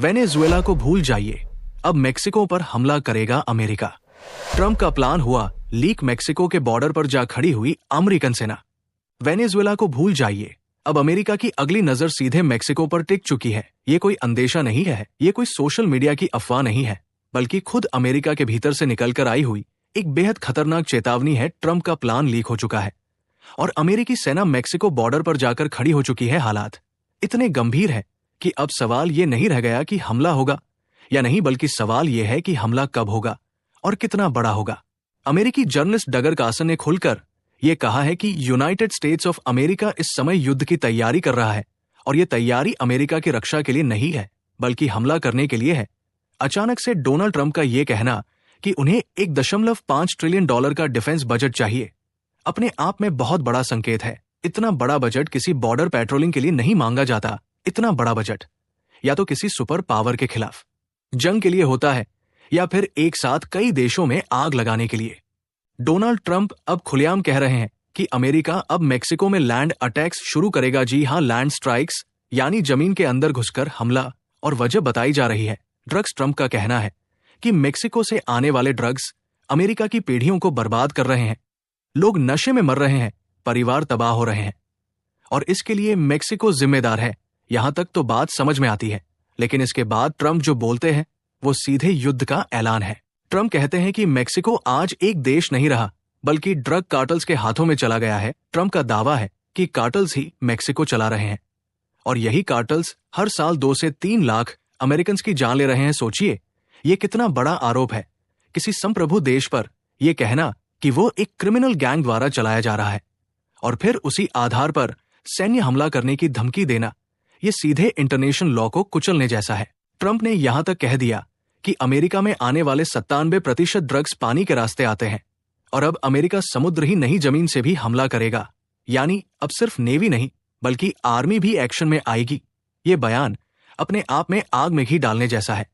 Venezuela को भूल जाइए, अब मेक्सिको पर हमला करेगा अमेरिका। ट्रंप का प्लान हुआ लीक, मेक्सिको के बॉर्डर पर जा खड़ी हुई अमेरिकन सेना। वेनेजुएला को भूल जाइए, अब अमेरिका की अगली नजर सीधे मेक्सिको पर टिक चुकी है। ये कोई अंदेशा नहीं है, ये कोई सोशल मीडिया की अफवाह नहीं है, बल्कि खुद अमेरिका के भीतर से निकलकर आई हुई एक बेहद खतरनाक चेतावनी है। ट्रंप का प्लान लीक हो चुका है और अमेरिकी सेना मेक्सिको बॉर्डर पर जाकर खड़ी हो चुकी है। हालात इतने गंभीर है कि अब सवाल ये नहीं रह गया कि हमला होगा या नहीं, बल्कि सवाल यह है कि हमला कब होगा और कितना बड़ा होगा। अमेरिकी जर्नलिस्ट डगर कार्सन ने खुलकर यह कहा है कि यूनाइटेड स्टेट्स ऑफ अमेरिका इस समय युद्ध की तैयारी कर रहा है और यह तैयारी अमेरिका की रक्षा के लिए नहीं है, बल्कि हमला करने के लिए है। अचानक से डोनाल्ड ट्रंप का यह कहना कि उन्हें $1.5 ट्रिलियन का डिफेंस बजट चाहिए, अपने आप में बहुत बड़ा संकेत है। इतना बड़ा बजट किसी बॉर्डर पेट्रोलिंग के लिए नहीं मांगा जाता। इतना बड़ा बजट या तो किसी सुपर पावर के खिलाफ जंग के लिए होता है या फिर एक साथ कई देशों में आग लगाने के लिए। डोनाल्ड ट्रंप अब खुलेआम कह रहे हैं कि अमेरिका अब मेक्सिको में लैंड अटैक्स शुरू करेगा। जी हां, लैंड स्ट्राइक्स, यानी जमीन के अंदर घुसकर हमला। और वजह बताई जा रही है ड्रग्स। ट्रंप का कहना है कि मेक्सिको से आने वाले ड्रग्स अमेरिका की पीढ़ियों को बर्बाद कर रहे हैं। लोग नशे में मर रहे हैं, परिवार तबाह हो रहे हैं और इसके लिए मेक्सिको जिम्मेदार है। यहां तक तो बात समझ में आती है, लेकिन इसके बाद ट्रंप जो बोलते हैं वो सीधे युद्ध का ऐलान है। ट्रंप कहते हैं कि मेक्सिको आज एक देश नहीं रहा, बल्कि ड्रग कार्टल्स के हाथों में चला गया है। ट्रंप का दावा है कि कार्टल्स ही मेक्सिको चला रहे हैं और यही कार्टल्स हर साल 2 से 3 लाख अमेरिकन की जान ले रहे हैं। सोचिए, ये कितना बड़ा आरोप है किसी संप्रभु देश पर, यह कहना कि वो एक क्रिमिनल गैंग द्वारा चलाया जा रहा है और फिर उसी आधार पर सैन्य हमला करने की धमकी देना। ये सीधे इंटरनेशनल लॉ को कुचलने जैसा है। ट्रंप ने यहां तक कह दिया कि अमेरिका में आने वाले 97% ड्रग्स पानी के रास्ते आते हैं और अब अमेरिका समुद्र ही नहीं जमीन से भी हमला करेगा। यानी अब सिर्फ नेवी नहीं बल्कि आर्मी भी एक्शन में आएगी। ये बयान अपने आप में आग में घी डालने जैसा है,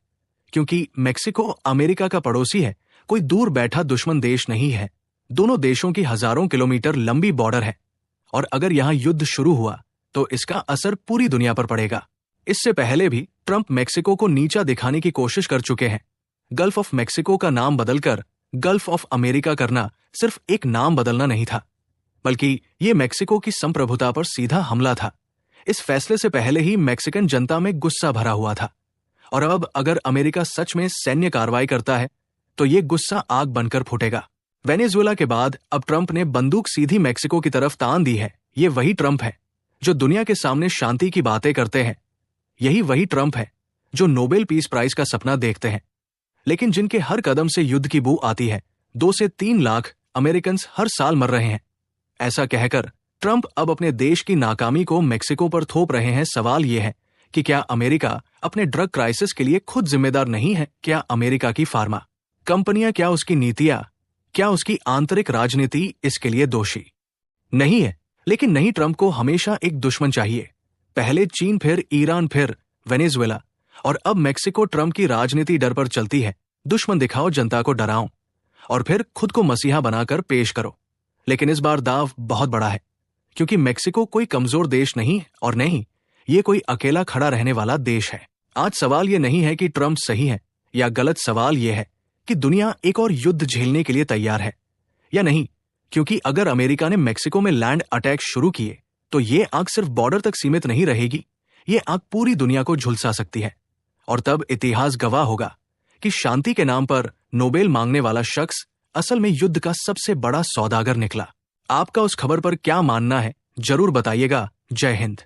क्योंकि मेक्सिको अमेरिका का पड़ोसी है, कोई दूर बैठा दुश्मन देश नहीं है। दोनों देशों की हजारों किलोमीटर लंबी बॉर्डर है और अगर यहां युद्ध शुरू हुआ तो इसका असर पूरी दुनिया पर पड़ेगा। इससे पहले भी ट्रंप मेक्सिको को नीचा दिखाने की कोशिश कर चुके हैं। गल्फ ऑफ मेक्सिको का नाम बदलकर गल्फ ऑफ अमेरिका करना सिर्फ एक नाम बदलना नहीं था, बल्कि ये मेक्सिको की संप्रभुता पर सीधा हमला था। इस फैसले से पहले ही मेक्सिकन जनता में गुस्सा भरा हुआ था और अब अगर अमेरिका सच में सैन्य कार्रवाई करता है तो ये गुस्सा आग बनकर फूटेगा। वेनेजुएला के बाद अब ट्रंप ने बंदूक सीधी मेक्सिको की तरफ तान दी है। ये वही ट्रंप है जो दुनिया के सामने शांति की बातें करते हैं। यही वही ट्रंप है जो नोबेल पीस प्राइज का सपना देखते हैं, लेकिन जिनके हर कदम से युद्ध की बू आती है। 2 से 3 लाख अमेरिकन हर साल मर रहे हैं। ऐसा कहकर ट्रंप अब अपने देश की नाकामी को मेक्सिको पर थोप रहे हैं। सवाल यह है कि क्या अमेरिका अपने ड्रग क्राइसिस के लिए खुद जिम्मेदार नहीं है? क्या अमेरिका की फार्मा कंपनियां, क्या उसकी नीतियां, क्या उसकी आंतरिक राजनीति इसके लिए दोषी नहीं है? लेकिन नहीं, ट्रंप को हमेशा एक दुश्मन चाहिए। पहले चीन, फिर ईरान, फिर वेनेजुएला और अब मेक्सिको। ट्रंप की राजनीति डर पर चलती है। दुश्मन दिखाओ, जनता को डराओ और फिर खुद को मसीहा बनाकर पेश करो। लेकिन इस बार दाव बहुत बड़ा है, क्योंकि मेक्सिको कोई कमजोर देश नहीं और नहीं ये कोई अकेला खड़ा रहने वाला देश है। आज सवाल ये नहीं है कि ट्रंप सही है या गलत, सवाल यह है कि दुनिया एक और युद्ध झेलने के लिए तैयार है या नहीं। क्योंकि अगर अमेरिका ने मेक्सिको में लैंड अटैक शुरू किए तो ये आग सिर्फ बॉर्डर तक सीमित नहीं रहेगी, ये आग पूरी दुनिया को झुलसा सकती है। और तब इतिहास गवाह होगा कि शांति के नाम पर नोबेल मांगने वाला शख्स असल में युद्ध का सबसे बड़ा सौदागर निकला। आपका उस खबर पर क्या मानना है, जरूर बताइएगा। जय हिंद।